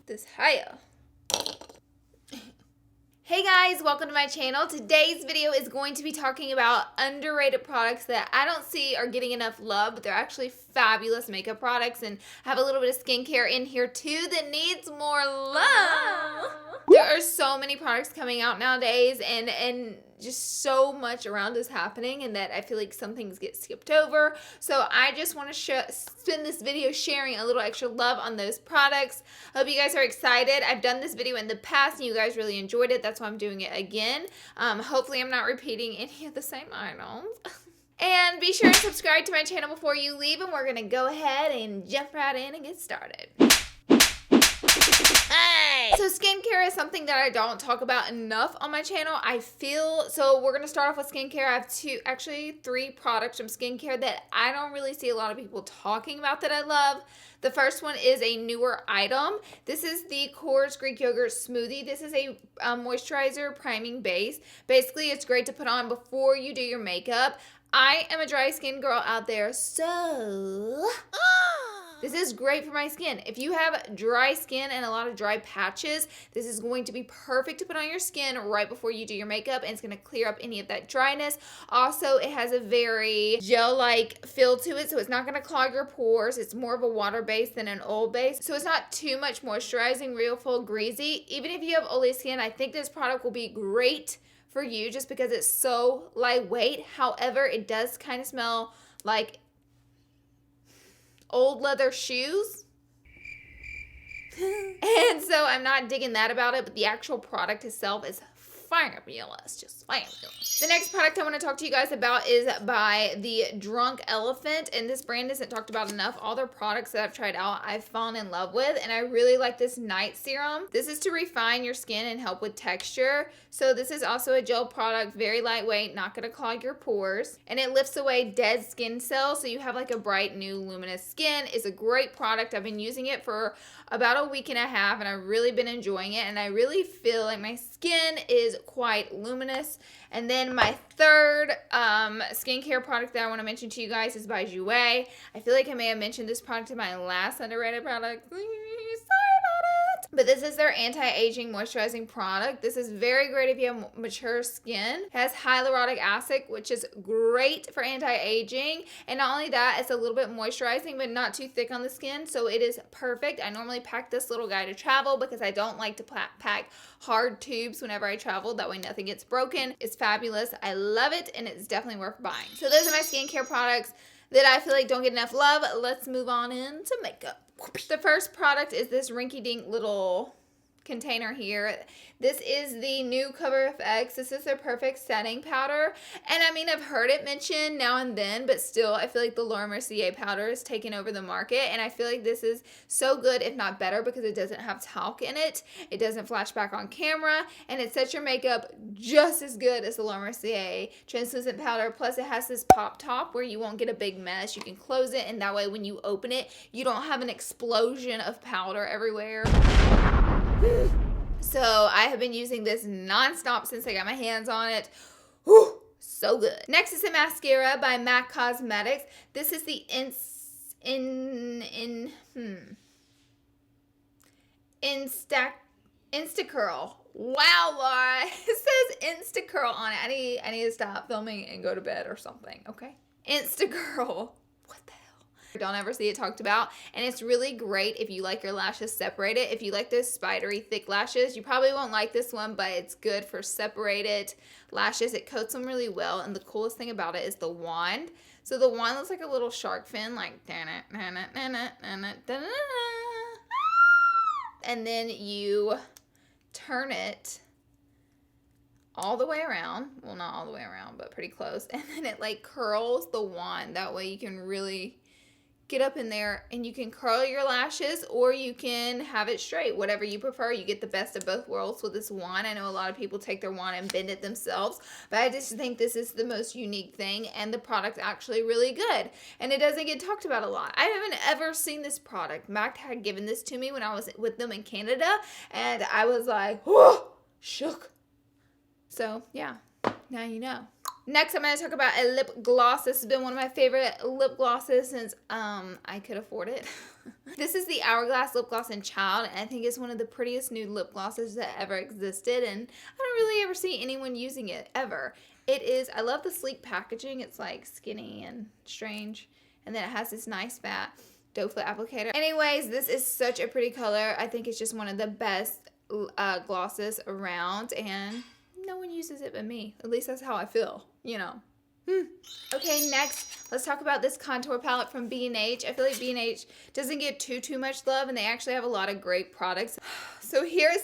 this higher. Hey guys, welcome to my channel. Today's video is going to be talking about underrated products that I don't see are getting enough love, but they're actually fabulous makeup products, and I have a little bit of skincare in here too that needs more love. There are so many products coming out nowadays and just so much around us happening, and that I feel like some things get skipped over. So I just want to spend this video sharing a little extra love on those products. Hope you guys are excited. I've done this video in the past and you guys really enjoyed it. That's why I'm doing it again. Hopefully I'm not repeating any of the same items. And be sure to subscribe to my channel before you leave, and we're going to go ahead and jump right in and get started. So skincare is something that I don't talk about enough on my channel. So we're going to start off with skincare. I have three products from skincare that I don't really see a lot of people talking about that I love. The first one is a newer item. This is the Coors Greek Yogurt Smoothie. This is a moisturizer priming base. Basically, it's great to put on before you do your makeup. I am a dry skin girl out there, so this is great for my skin. If you have dry skin and a lot of dry patches, this is going to be perfect to put on your skin right before you do your makeup, and it's going to clear up any of that dryness. Also, it has a very gel-like feel to it, so it's not going to clog your pores. It's more of a water base than an oil base, so it's not too much moisturizing, real full greasy. Even if you have oily skin, I think this product will be great for you just because it's so lightweight. However, it does kind of smell like old leather shoes. And so I'm not digging that about it, but the actual product itself is fabulous, just fabulous. The next product I want to talk to you guys about is by the Drunk Elephant, and this brand isn't talked about enough. All their products that I've tried out, I've fallen in love with, and I really like this night serum. This is to refine your skin and help with texture. So this is also a gel product, very lightweight, not going to clog your pores, and it lifts away dead skin cells, so you have like a bright, new, luminous skin. It's a great product. I've been using it for about a week and a half, and I've really been enjoying it, and I really feel like my skin is quite luminous. And then my third skincare product that I want to mention to you guys is by Jouer. I feel like I may have mentioned this product in my last underrated product. Sorry about it. But this is their anti-aging moisturizing product. This is very great if you have mature skin. It has hyaluronic acid, which is great for anti-aging. And not only that, it's a little bit moisturizing, but not too thick on the skin. So it is perfect. I normally pack this little guy to travel because I don't like to pack hard tubes whenever I travel. That way nothing gets broken. It's fabulous. I love it, and it's definitely worth buying. So those are my skincare products that I feel like don't get enough love. Let's move on into makeup. The first product is this rinky-dink little container here. This is the new Cover FX. This is their perfect setting powder, and I mean, I've heard it mentioned now and then, but still I feel like the Laura Mercier powder is taking over the market, and I feel like this is so good, if not better, because it doesn't have talc in it. It doesn't flash back on camera, and it sets your makeup just as good as the Laura Mercier translucent powder. Plus it has this pop top where you won't get a big mess. You can close it, and that way when you open it, you don't have an explosion of powder everywhere. So I have been using this nonstop since I got my hands on it. Whew, so good. Next is a mascara by MAC Cosmetics. This is the Instacurl. Wow, Laura. It says Instacurl on it. I need to stop filming and go to bed or something, okay? Instacurl. What the hell? Don't ever see it talked about, and it's really great if you like your lashes separated. If you like those spidery thick lashes, you probably won't like this one, but it's good for separated lashes. It coats them really well, and the coolest thing about it is the wand. So the wand looks like a little shark fin, like and then you turn it all the way around. Well, not all the way around, but pretty close, and then it like curls the wand. That way you can really get up in there and you can curl your lashes, or you can have it straight, whatever you prefer. You get the best of both worlds with this wand. I know a lot of people take their wand and bend it themselves, but I just think this is the most unique thing, and the product's actually really good, and it doesn't get talked about a lot. I haven't ever seen this product. MAC had given this to me when I was with them in Canada, and I was like, whoa, shook. So yeah, now you know. Next, I'm going to talk about a lip gloss. This has been one of my favorite lip glosses since I could afford it. This is the Hourglass Lip Gloss in Child, and I think it's one of the prettiest nude lip glosses that ever existed, and I don't really ever see anyone using it, ever. It is, I love the sleek packaging. It's like skinny and strange, and then it has this nice fat doe foot applicator. Anyways, this is such a pretty color. I think it's just one of the best glosses around, and no one uses it but me. At least that's how I feel, you know. Okay, next, let's talk about this contour palette from B&H. I feel like B&H doesn't get too much love, and they actually have a lot of great products. So here's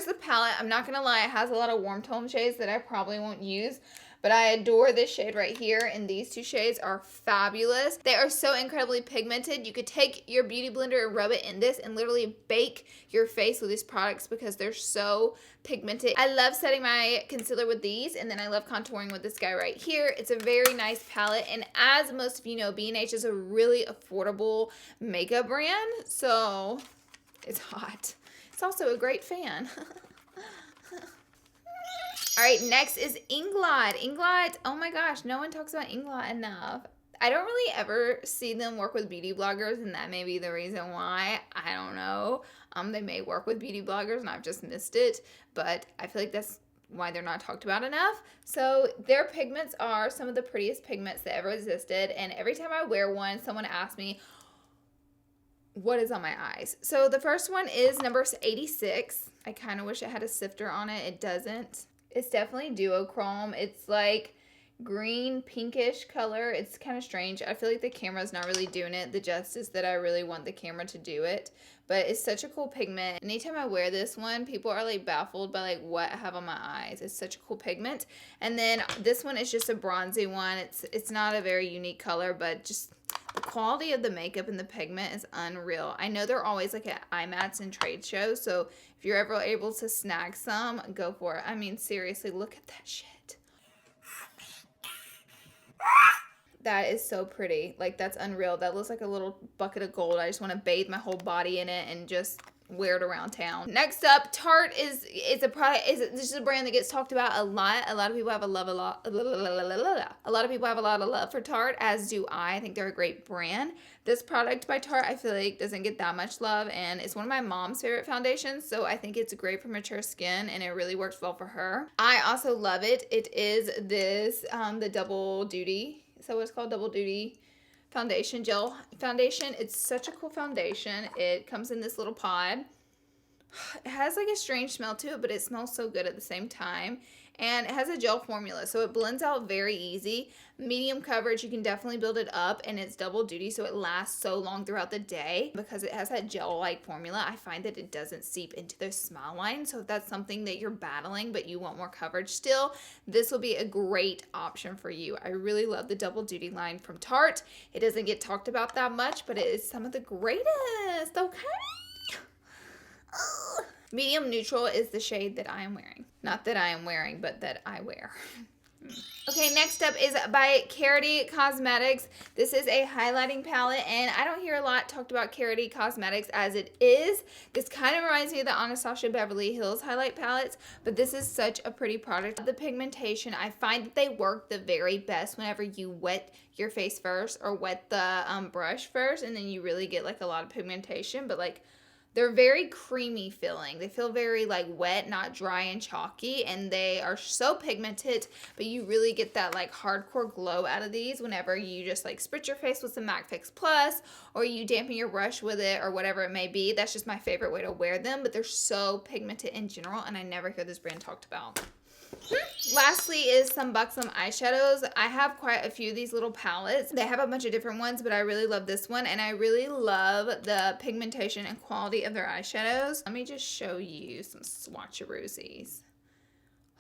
the palette. I'm not gonna lie, it has a lot of warm tone shades that I probably won't use, but I adore this shade right here, and these two shades are fabulous. They are so incredibly pigmented. You could take your beauty blender and rub it in this and literally bake your face with these products because they're so pigmented. I love setting my concealer with these, and then I love contouring with this guy right here. It's a very nice palette, and as most of you know, B&H is a really affordable makeup brand, so it's hot. It's also a great fan. All right, next is Inglot. Inglot, oh my gosh, no one talks about Inglot enough. I don't really ever see them work with beauty bloggers, and that may be the reason why. I don't know. They may work with beauty bloggers, and I've just missed it, but I feel like that's why they're not talked about enough. So their pigments are some of the prettiest pigments that ever existed, and every time I wear one, someone asks me, what is on my eyes? So the first one is number 86. I kind of wish it had a sifter on it. It doesn't. It's definitely duochrome. It's like green pinkish color. It's kind of strange. I feel like the camera's not really doing it the justice that I really want the camera to do it, but it's such a cool pigment. Anytime I wear this one, people are like baffled by like what I have on my eyes. It's such a cool pigment. And then this one is just a bronzy one. It's not a very unique color, but just the quality of the makeup and the pigment is unreal. I know they're always like at IMATs and trade shows, so if you're ever able to snag some, go for it. I mean, seriously, look at that shit. That is so pretty. Like, that's unreal. That looks like a little bucket of gold. I just want to bathe my whole body in it and just wear it around town. Next up, Tarte is a product. This is a brand that gets talked about a lot. A lot of people have a lot of people have a lot of love for Tarte, as do I. I think they're a great brand. This product by Tarte, I feel like doesn't get that much love, and it's one of my mom's favorite foundations, so I think it's great for mature skin, and it really works well for her. I also love it. It is this the double duty. Is that what it's called? Double duty foundation, gel foundation. It's such a cool foundation. It comes in this little pod. It has like a strange smell to it, but it smells so good at the same time. And it has a gel formula, so it blends out very easy. Medium coverage, you can definitely build it up, and it's double duty, so it lasts so long throughout the day. Because it has that gel-like formula, I find that it doesn't seep into the smile line, so if that's something that you're battling, but you want more coverage still, this will be a great option for you. I really love the double duty line from Tarte. It doesn't get talked about that much, but it is some of the greatest, okay? Medium neutral is the shade that I am wearing. Not that I am wearing, but that I wear. Okay, next up is by Carity Cosmetics. This is a highlighting palette, and I don't hear a lot talked about Carity Cosmetics as it is. This kind of reminds me of the Anastasia Beverly Hills highlight palettes, but this is such a pretty product. The pigmentation, I find that they work the very best whenever you wet your face first or wet the brush first, and then you really get like a lot of pigmentation, but like they're very creamy feeling. They feel very like wet, not dry and chalky, and they are so pigmented, but you really get that like hardcore glow out of these whenever you just like spritz your face with some MAC Fix Plus, or you dampen your brush with it, or whatever it may be. That's just my favorite way to wear them, but they're so pigmented in general, and I never hear this brand talked about. Lastly is some Buxom eyeshadows. I have quite a few of these little palettes. They have a bunch of different ones, but I really love this one, and I really love the pigmentation and quality of their eyeshadows. Let me just show you some swatcheroosies.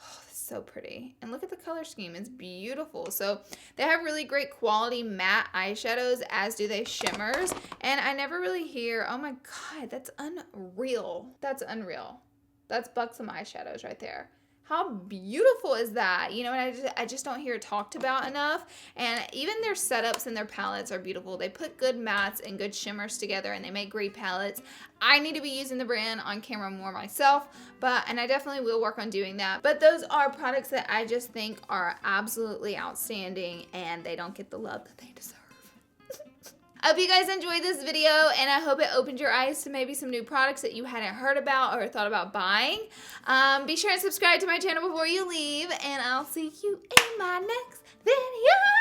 Oh, that's so pretty. And look at the color scheme. It's beautiful. So they have really great quality matte eyeshadows, as do they shimmers. And I never really hear, oh my God, that's unreal. That's unreal. That's Buxom eyeshadows right there. How beautiful is that? You know, and I just don't hear it talked about enough. And even their setups and their palettes are beautiful. They put good mattes and good shimmers together, and they make great palettes. I need to be using the brand on camera more myself, and I definitely will work on doing that. But those are products that I just think are absolutely outstanding, and they don't get the love that they deserve. I hope you guys enjoyed this video, and I hope it opened your eyes to maybe some new products that you hadn't heard about or thought about buying. Be sure and subscribe to my channel before you leave, and I'll see you in my next video.